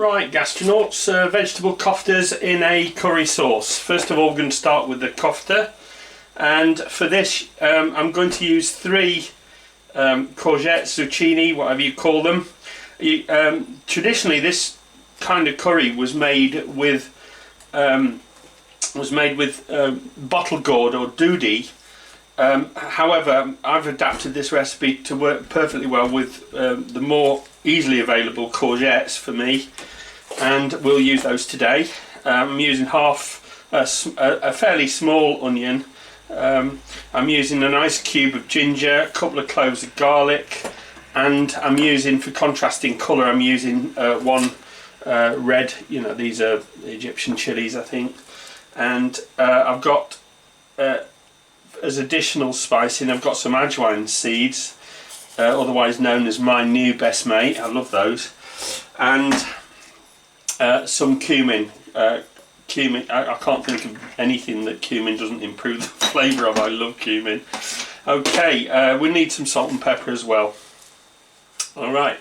Right, gastronauts, vegetable koftes in a curry sauce. First of all, we're going to start with the kofte, and for this I'm going to use 3 courgettes, zucchini, whatever you call them. Traditionally this kind of curry was made with bottle gourd or dudhi. However, I've adapted this recipe to work perfectly well with the more easily available courgettes for me, and we'll use those today. I'm using half a fairly small onion. I'm using a nice cube of ginger, a couple of cloves of garlic, and I'm using, for contrasting colour, I'm using one red, these are Egyptian chilies I think, and I've got as additional spicing, I've got some ajwain seeds, otherwise known as my new best mate. I love those, and some cumin. Cumin. I can't think of anything that cumin doesn't improve the flavour of. I love cumin. Okay, we need some salt and pepper as well. All right,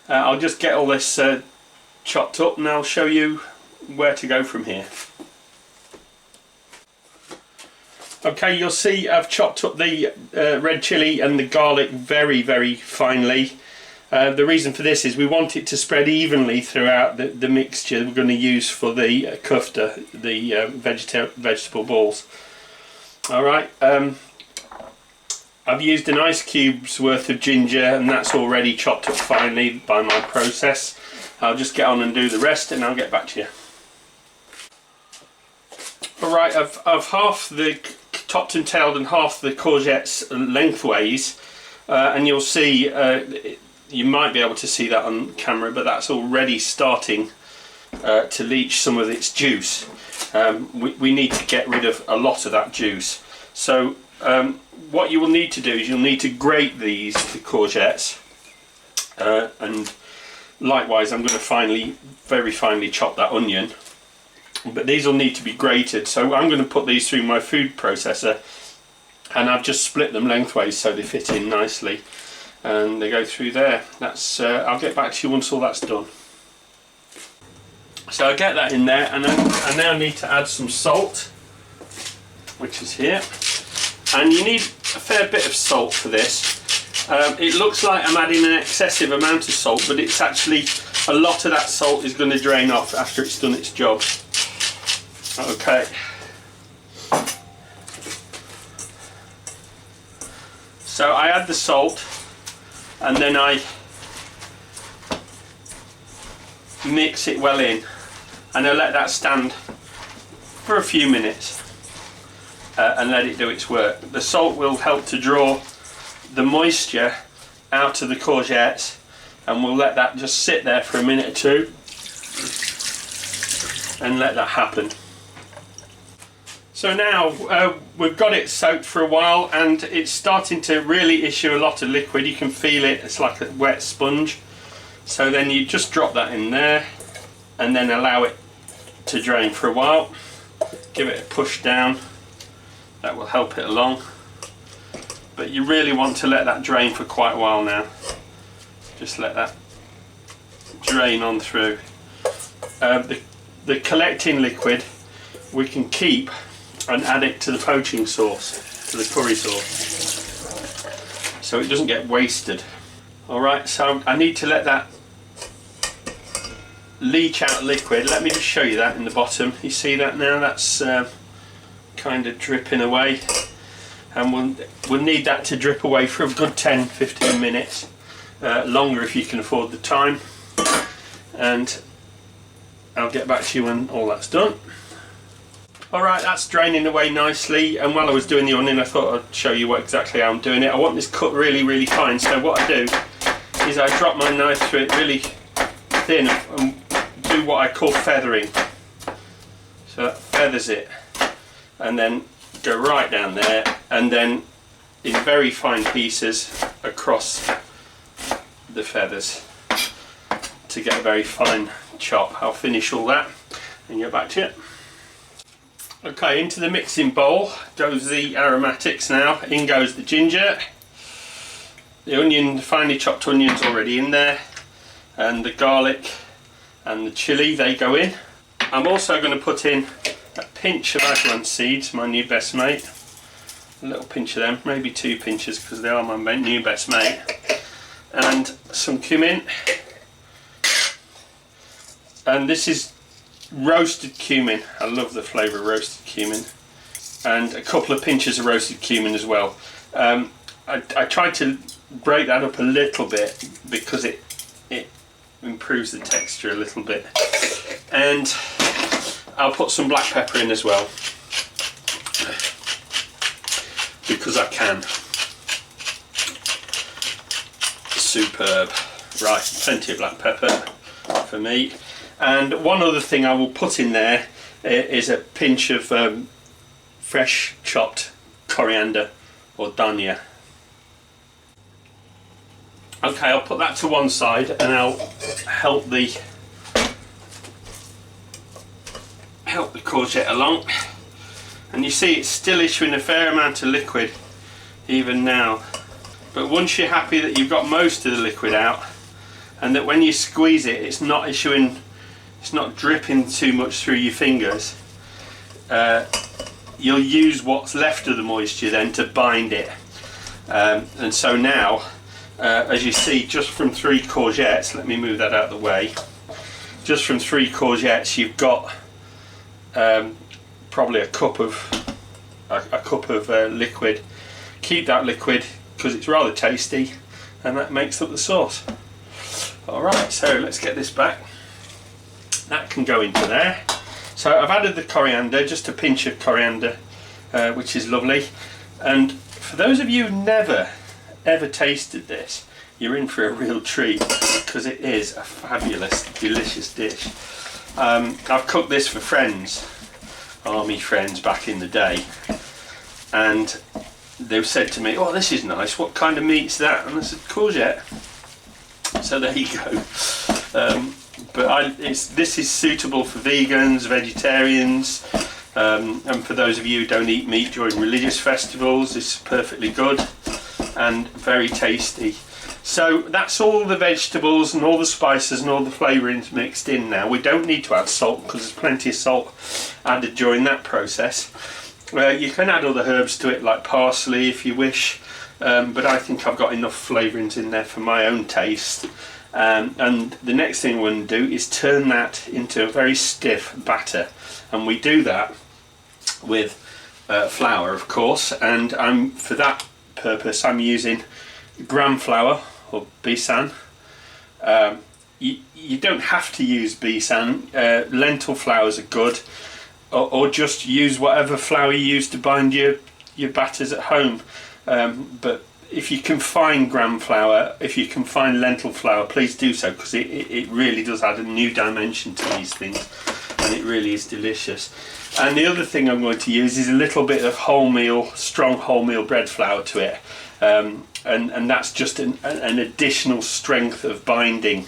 I'll just get all this chopped up, and I'll show you where to go from here. Okay, you'll see I've chopped up the red chilli and the garlic very, very finely. The reason for this is we want it to spread evenly throughout the mixture we're going to use for the kofte, the vegetable balls. Alright, I've used an ice cube's worth of ginger, and that's already chopped up finely by my process. I'll just get on and do the rest, and I'll get back to you. Alright, I've half the topped and tailed and half the courgettes lengthways, and you'll see, you might be able to see that on camera, but that's already starting to leach some of its juice. We need to get rid of a lot of that juice. So what you will need to do is you'll need to grate the courgettes, and likewise I'm going to very finely chop that onion. But these will need to be grated, so I'm going to put these through my food processor, and I've just split them lengthways so they fit in nicely, and they go through there. That's I'll get back to you once all that's done. So I get that in there, and I now need to add some salt, which is here, and you need a fair bit of salt for this. It looks like I'm adding an excessive amount of salt, but it's actually, a lot of that salt is going to drain off after it's done its job. Okay, so I add the salt, and then I mix it well in, and I let that stand for a few minutes and let it do its work. The salt will help to draw the moisture out of the courgettes, and we'll let that just sit there for a minute or two and let that happen. So now we've got it soaked for a while, and it's starting to really issue a lot of liquid. You can feel it, it's like a wet sponge. So then you just drop that in there and then allow it to drain for a while. Give it a push down, that will help it along. But you really want to let that drain for quite a while now. Just let that drain on through. The collecting liquid we can keep and add it to the poaching sauce, to the curry sauce, so it doesn't get wasted. Alright, so I need to let that leach out liquid. Let me just show you that in the bottom. You see that now? That's kind of dripping away, and we'll need that to drip away for a good 10-15 minutes, longer if you can afford the time, and I'll get back to you when all that's done. Alright, that's draining away nicely, and while I was doing the onion I thought I'd show you exactly how I'm doing it. I want this cut really, really fine, so what I do is I drop my knife through it really thin and do what I call feathering. So that feathers it, and then go right down there, and then in very fine pieces across the feathers to get a very fine chop. I'll finish all that and get back to it. Okay, into the mixing bowl goes the aromatics now. In goes the ginger, the onion, the finely chopped onions already in there, and the garlic and the chilli, they go in. I'm also going to put in a pinch of ajwain seeds, my new best mate. A little pinch of them, maybe 2 pinches because they are my new best mate. And some cumin. And this is roasted cumin. I love the flavour of roasted cumin. And a couple of pinches of roasted cumin as well. I tried to break that up a little bit because it improves the texture a little bit. And I'll put some black pepper in as well, because I can. Superb. Right, plenty of black pepper for me. And one other thing I will put in there is a pinch of fresh chopped coriander or dhania. Okay, I'll put that to one side and I'll help the courgette along. And you see it's still issuing a fair amount of liquid even now. But once you're happy that you've got most of the liquid out and that when you squeeze it, it's not dripping too much through your fingers, you'll use what's left of the moisture then to bind it. And so now, as you see, just from 3 courgettes, let me move that out of the way, just from 3 courgettes you've got probably a cup of liquid. Keep that liquid because it's rather tasty and that makes up the sauce. Alright, so let's get this back. That can go into there. So I've added the coriander, just a pinch of coriander, which is lovely. And for those of you who never ever tasted this, you're in for a real treat because it is a fabulous, delicious dish. I've cooked this for friends, army friends back in the day, and they've said to me, "Oh, this is nice. What kind of meat's that?" And I said, "Courgette." So there you go. But this is suitable for vegans, vegetarians, and for those of you who don't eat meat during religious festivals, it's perfectly good and very tasty. So that's all the vegetables and all the spices and all the flavourings mixed in now. We don't need to add salt because there's plenty of salt added during that process. You can add other herbs to it like parsley if you wish, but I think I've got enough flavourings in there for my own taste. And the next thing we're going to do is turn that into a very stiff batter, and we do that with flour, of course, and for that purpose I'm using gram flour or besan. You don't have to use besan. Lentil flours are good, or just use whatever flour you use to bind your batters at home. But if you can find gram flour, if you can find lentil flour, please do so, because it really does add a new dimension to these things, and it really is delicious. And the other thing I'm going to use is a little bit of wholemeal, strong wholemeal bread flour to it, and that's just an additional strength of binding,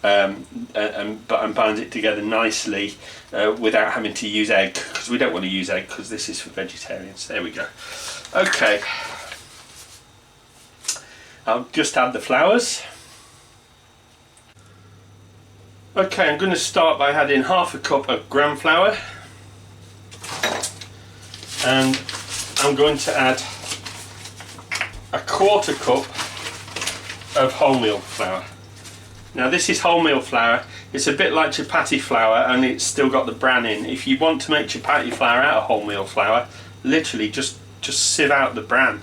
and binds it together nicely without having to use egg, because we don't want to use egg because this is for vegetarians. There we go. Okay. I'll just add the flours. Okay, I'm going to start by adding half a cup of gram flour, and I'm going to add a quarter cup of wholemeal flour. Now this is wholemeal flour. It's a bit like chapati flour and it's still got the bran in. If you want to make chapati flour out of wholemeal flour, literally just sieve out the bran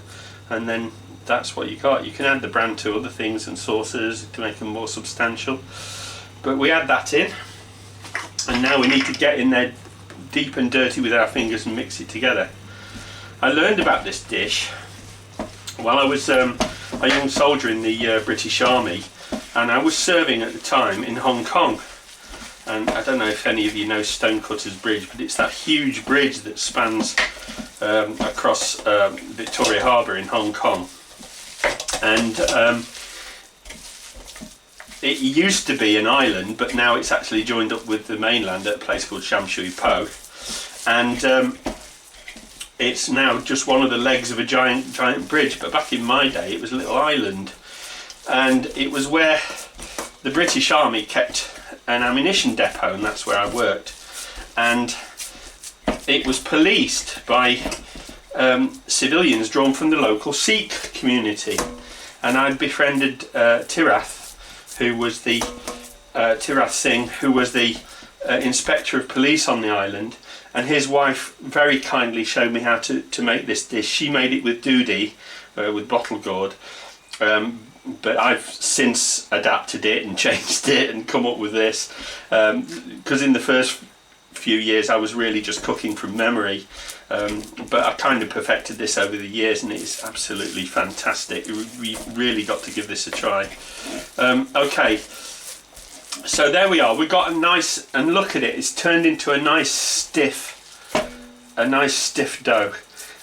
and then that's what you got. You can add the bran to other things and sauces to make them more substantial, but we add that in, and now we need to get in there deep and dirty with our fingers and mix it together. I learned about this dish while I was a young soldier in the British Army, and I was serving at the time in Hong Kong. And I don't know if any of you know Stonecutters Bridge, but it's that huge bridge that spans across Victoria Harbour in Hong Kong. And it used to be an island, but now it's actually joined up with the mainland at a place called Sham Shui Po, and it's now just one of the legs of a giant bridge. But back in my day it was a little island, and it was where the British Army kept an ammunition depot, and that's where I worked. And it was policed by civilians drawn from the local Sikh community. And I befriended Tirath, who was the Tirath Singh, who was the inspector of police on the island. And his wife very kindly showed me how to make this dish. She made it with dudhi, with bottle gourd. But I've since adapted it and changed it and come up with this. Because in the first few years I was really just cooking from memory. But I kind of perfected this over the years, and it's absolutely fantastic. We really got to give this a try. Okay. So there we are. We got a nice, and look at it, it's turned into a nice stiff dough.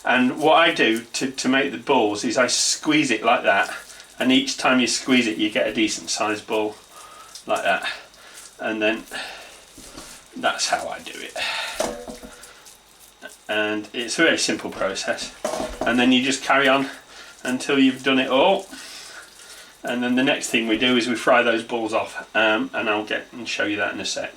And what I do to make the balls is I squeeze it like that, and each time you squeeze it you get a decent sized ball like that, and then that's how I do it. And it's a very simple process, and then you just carry on until you've done it all. And then the next thing we do is we fry those balls off, and I'll get and show you that in a sec.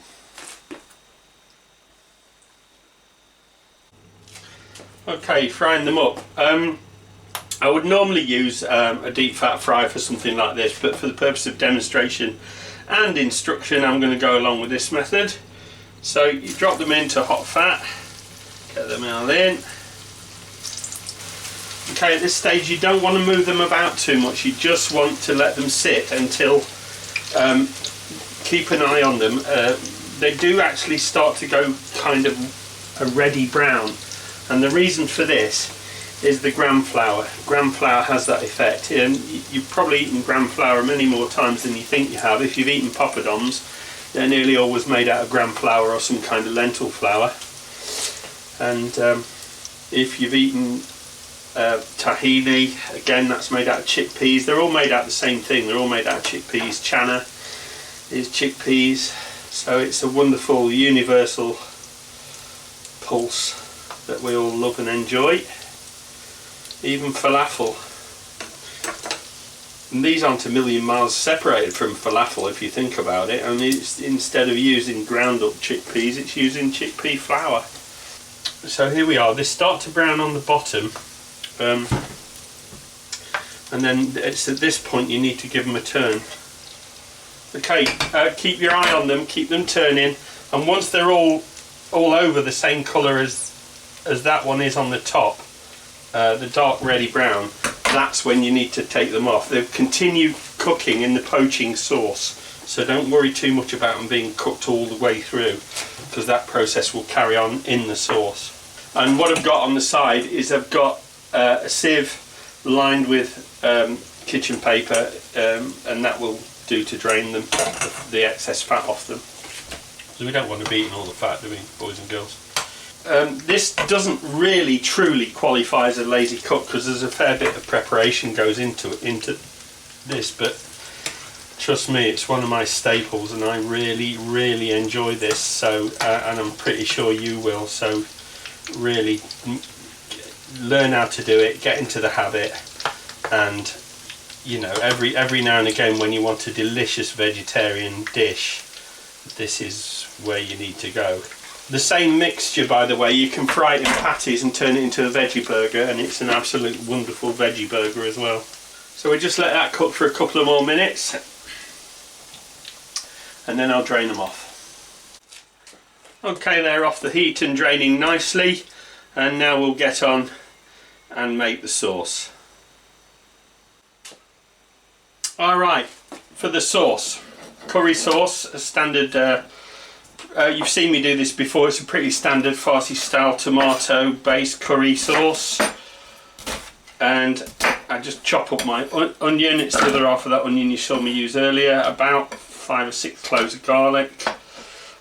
Okay, frying them up. I would normally use a deep fat fry for something like this, but for the purpose of demonstration and instruction I'm going to go along with this method. So you drop them into hot fat, get them all in. Okay, at this stage you don't want to move them about too much, you just want to let them sit until, keep an eye on them. They do actually start to go kind of a reddy brown, and the reason for this is the gram flour. Gram flour has that effect, and you've probably eaten gram flour many more times than you think you have. If you've eaten poppadoms, they're nearly always made out of gram flour or some kind of lentil flour. And if you've eaten tahini, again that's made out of chickpeas. They're all made out of the same thing, they're all made out of chickpeas. Chana is chickpeas, so it's a wonderful universal pulse that we all love and enjoy. Even falafel, and these aren't a million miles separated from falafel if you think about it, only instead of using ground up chickpeas it's using chickpea flour. So here we are, they start to brown on the bottom. And then it's at this point you need to give them a turn. Okay, keep your eye on them, keep them turning, and once they're all over the same colour as that one is on the top, the dark reddy brown, that's when you need to take them off. They'll continue cooking in the poaching sauce, so don't worry too much about them being cooked all the way through, because that process will carry on in the sauce. And what I've got on the side is I've got a sieve lined with kitchen paper, and that will do to drain them, the excess fat off them. So we don't want to be eating all the fat, do we, boys and girls? This doesn't really truly qualify as a lazy cook, because there's a fair bit of preparation goes into this, but trust me, it's one of my staples and I really enjoy this. So and I'm pretty sure you will, so really learn how to do it, get into the habit, and you know, every now and again when you want a delicious vegetarian dish, this is where you need to go. The same mixture, by the way, you can fry it in patties and turn it into a veggie burger, and it's an absolute wonderful veggie burger as well. So we just let that cook for a couple of more minutes, and then I'll drain them off. Okay, they're off the heat and draining nicely, and now we'll get on and make the sauce. Alright, for the sauce, curry sauce, a standard, you've seen me do this before, it's a pretty standard Farsi style tomato based curry sauce. And I just chop up my onion, it's the other half of that onion you saw me use earlier, about 5 or 6 cloves of garlic,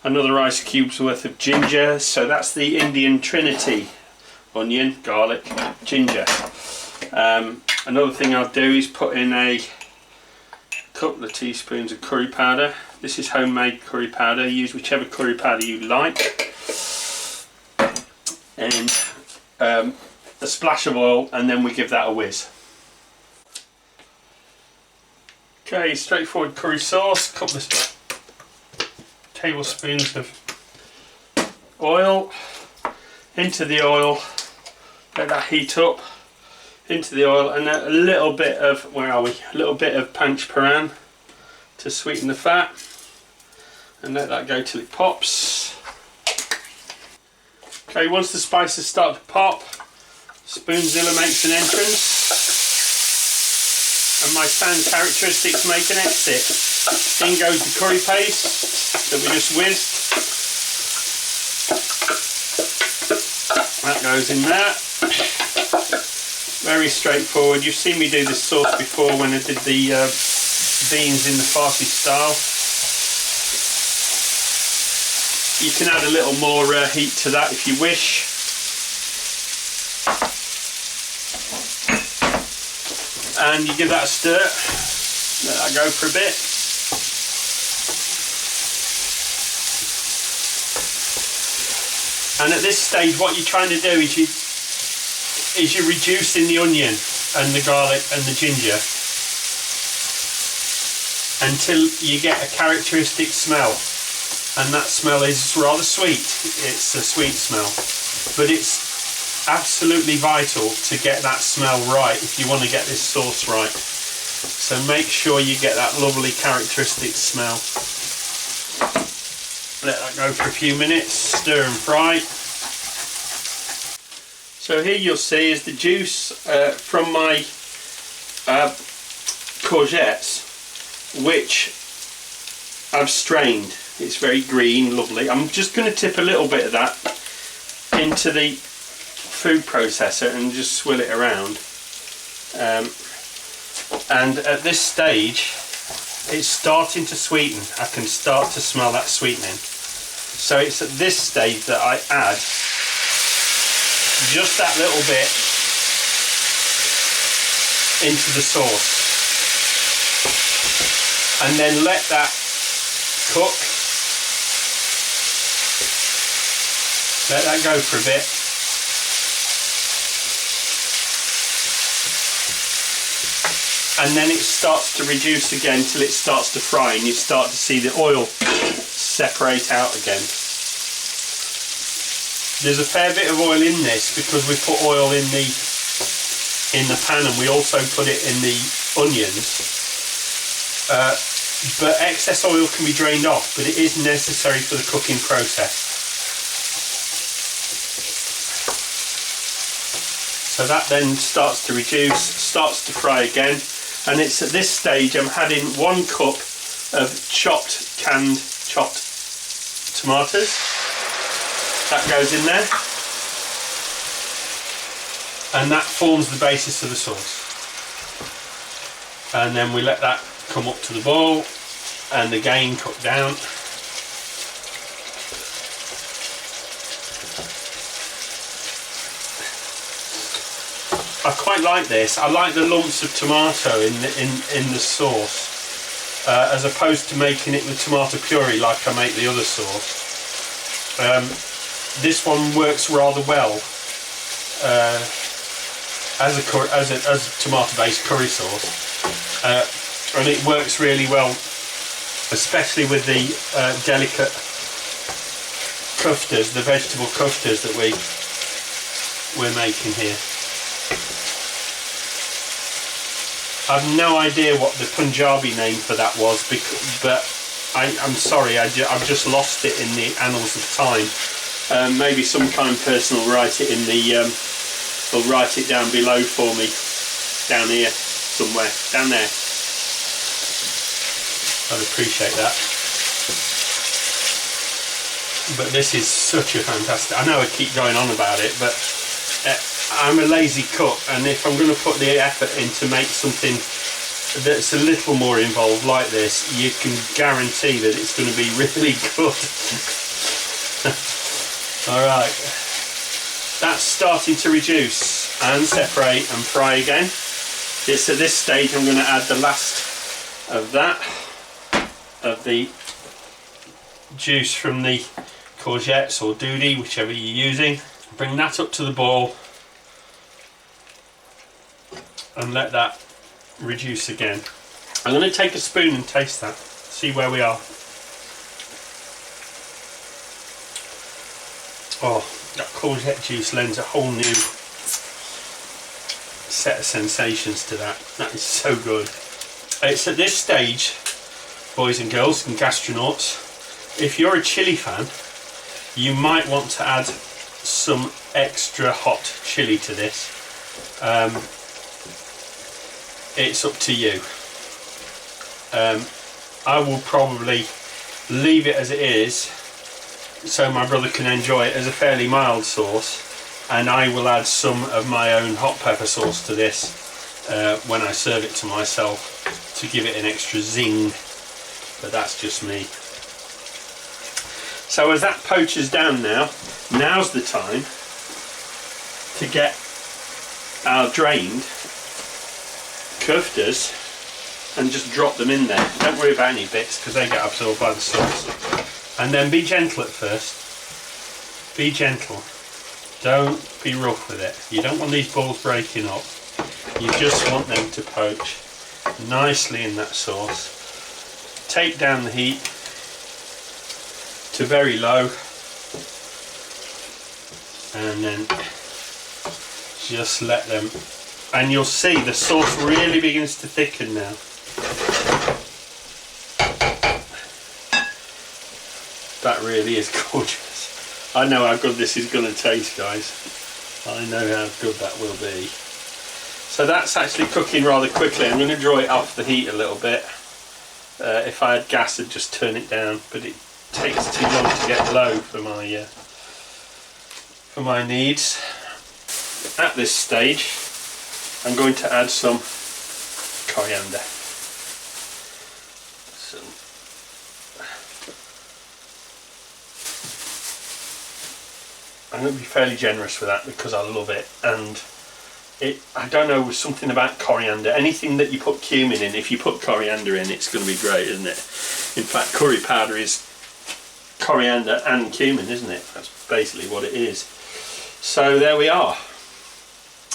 another ice cube's worth of ginger, so that's the Indian Trinity: onion, garlic, ginger. Another thing I'll do is put in a couple of teaspoons of curry powder. This is homemade curry powder, use whichever curry powder you like, and a splash of oil, and then we give that a whiz. Okay, straightforward curry sauce, couple of tablespoons of oil into the oil. Let that heat up into the oil, and a little bit of, where are we? A little bit of panchparan to sweeten the fat, and let that go till it pops. Okay, once the spices start to pop, Spoonzilla makes an entrance, and my sound characteristics make an exit. In goes the curry paste that we just whizzed. That goes in there. Very straightforward. You've seen me do this sauce before when I did the beans in the Farsi style. You can add a little more heat to that if you wish. And you give that a stir. Let that go for a bit. And at this stage, what you're trying to do is you're reducing the onion and the garlic and the ginger until you get a characteristic smell, and that smell is rather sweet. It's a sweet smell, but it's absolutely vital to get that smell right if you want to get this sauce right. So make sure you get that lovely characteristic smell. Let that go for a few minutes, stir and fry. So here you'll see is the juice from my courgettes, which I've strained. It's very green, lovely. I'm just going to tip a little bit of that into the food processor and just swill it around. And at this stage, it's starting to sweeten. I can start to smell that sweetening. So it's at this stage that I add just that little bit into the sauce, and then let that cook. Let that go for a bit. And then it starts to reduce again till it starts to fry, and you start to see the oil separate out again. There's a fair bit of oil in this because we put oil in the pan, and we also put it in the onions. But excess oil can be drained off, but it is necessary for the cooking process. So that then starts to reduce, starts to fry again. And it's at this stage I'm adding 1 cup of canned chopped tomatoes. That goes in there. And that forms the basis of the sauce. And then we let that come up to the boil and again cook down. I quite like this. I like the lumps of tomato in the sauce, as opposed to making it with tomato puree like I make the other sauce. This one works rather well as a tomato-based curry sauce, and it works really well, especially with the delicate koftes, the vegetable koftes that we're making here. I've no idea what the Punjabi name for that was, but I'm sorry, I've just lost it in the annals of time. Maybe some kind person will write it in the, will write it down below for me, down here somewhere, down there. I'd appreciate that. But this is such a fantastic. I know I keep going on about it, but I'm a lazy cook, and if I'm going to put the effort in to make something that's a little more involved like this, you can guarantee that it's going to be really good. Alright, that's starting to reduce and separate and fry again. It's at this stage I'm going to add the last of that, of the juice from the courgettes or dudhi, whichever you're using. Bring that up to the boil and let that reduce again. I'm going to take a spoon and taste that, see where we are. Oh, that courgette juice lends a whole new set of sensations to that. That is so good. It's at this stage, boys and girls and gastronauts, if you're a chili fan, you might want to add some extra hot chili to this. It's up to you. I will probably leave it as it is so my brother can enjoy it as a fairly mild sauce, and I will add some of my own hot pepper sauce to this when I serve it to myself to give it an extra zing, but that's just me. So as that poaches down now, now's the time to get our drained koftes and just drop them in there. Don't worry about any bits because they get absorbed by the sauce. And then be gentle at first. Be gentle. Don't be rough with it. You don't want these balls breaking up. You just want them to poach nicely in that sauce. Take down the heat to very low, and then just let them, and you'll see the sauce really begins to thicken now. That really is gorgeous. I know how good this is going to taste, guys. I know how good that will be. So that's actually cooking rather quickly. I'm going to draw it off the heat a little bit. If I had gas, I'd just turn it down, but it takes too long to get low for my needs. At this stage, I'm going to add some coriander. I'm going to be fairly generous with that because I love it, and I don't know, something about coriander. Anything that you put cumin in, if you put coriander in, it's going to be great, isn't it? In fact, curry powder is coriander and cumin, isn't it? That's basically what it is. So there we are.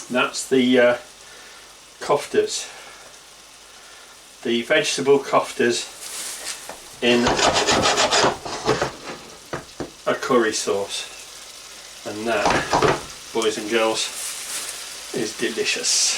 That's the koftes, the vegetable koftes in a curry sauce, and that, boys and girls, is delicious.